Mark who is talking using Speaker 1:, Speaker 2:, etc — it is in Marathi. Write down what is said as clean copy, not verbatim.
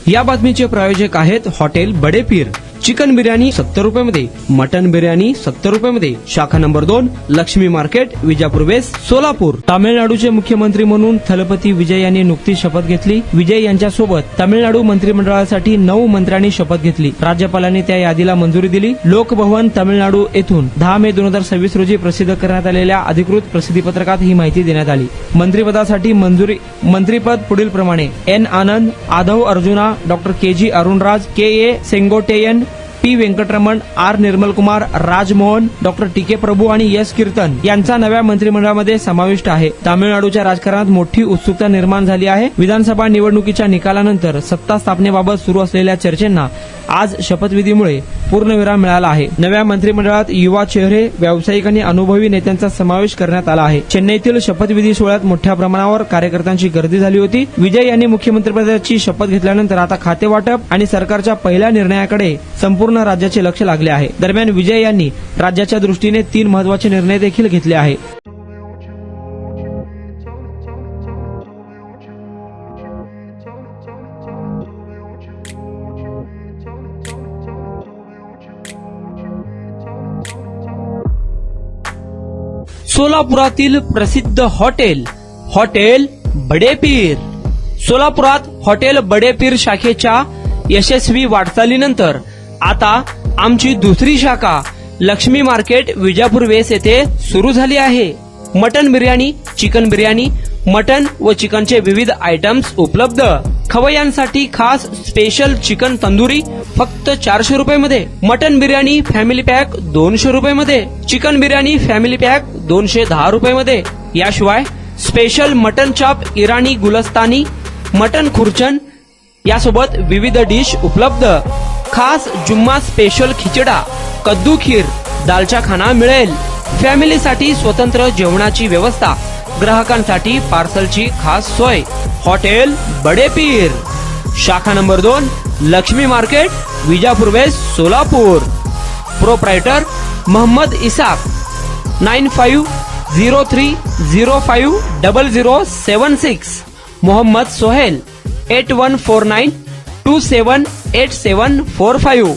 Speaker 1: या बातमीचे प्रायोजक आहेत हॉटेल बडे पीर। चिकन बिर्याणी 70 रुपयामध्ये, मटन बिर्याणी 70 रुपयामध्ये। शाखा number 2, Lakshmi market, Vijapur west, Solapur. तामिळनाडूचे मुख्यमंत्री म्हणून थलपती विजय यांनी नुकतीच शपथ घेतली। विजय यांच्यासोबत तामिळनाडू मंत्रिमंडळासाठी 9 मंत्र्यांनी शपथ घेतली। राज्यपालांनी त्या यादीला मंजुरी दिली। लोकभवन तामिळनाडू येथून 10 मे 2026 रोजी प्रसिद्ध करण्यात आलेल्या अधिकृत प्रसिद्धीपत्रकात ही माहिती देण्यात आली। मंत्रिपदासाठी मंत्रिपद पुढील प्रमाणे: N Anand, Adhav Arjuna, doctor KG Arunraj, KA Sengottaiyan, P Venkataraman, R Nirmalkumar, Rajmohan, doctor TK Prabhu आणि S कीर्तन यांचा नव्या मंत्रिमंडळामध्ये समाविष्ट आहे। तामिळनाडूच्या राजकारणात मोठी उत्सुकता निर्माण झाली आहे। विधानसभा निवडणुकीच्या निकालानंतर सत्ता स्थापनेबाबत सुरू असलेल्या चर्चेंना आज शपथविधीमुळे पूर्णविराम मिळाला आहे। नव्या मंत्रिमंडळात युवा चेहरे, व्यावसायिक आणि अनुभवी नेत्यांचा समावेश करण्यात आला आहे। चेन्नईतील शपथविधी सोहळ्यात मोठ्या प्रमाणावर कार्यकर्त्यांची गर्दी झाली होती। विजय यांनी मुख्यमंत्रिपदाची शपथ घेतल्यानंतर आता खाते वाटप आणि सरकारच्या पहिल्या निर्णयाकडे संपूर्ण राज्याचे लक्ष लागले आहे। दरम्यान विजय यांनी राज्याच्या दृष्टीने 3 महत्त्वाचे निर्णय देखील घेतले आहेत। सोलापुरातील प्रसिद्ध हॉटेल बडे पीर। सोलापुरात हॉटेल बडे पीर शाखेच्या यशस्वी वाटचालीनंतर आता आमची दुसरी शाखा लक्ष्मी मार्केट, विजापूर वेस्ट येथे सुरू झाली आहे। Mutton biryani, chicken biryani, mutton व चिकनचे विविध आयटम्स उपलब्ध। खवय्यांसाठी खास स्पेशल चिकन तंदुरी फक्त 400 रुपयामध्ये, मटन बिर्याणी फॅमिली पॅक 200 रुपयामध्ये, चिकन बिर्याणी फॅमिली पॅक 210 रुपयामध्ये। याशिवाय स्पेशल मटन चाप, इराणी गुलस्तानी, मटन खुर्चन यासोबत विविध डिश उपलब्ध। खास जुम्मा स्पेशल खिचडा, कद्दू खीर, दालचा खाना मिळेल। फॅमिलीसाठी स्वतंत्र जेवणाची व्यवस्था, ग्राहकांसाठी पार्सलची खास सोय। हॉटेल बडे पीर, शाखा number 2, Lakshmi market, Vijapur west, Solapur. Proprietor Mohammed Isaq, 9503050076। Mohammed Sohail, 8149278745।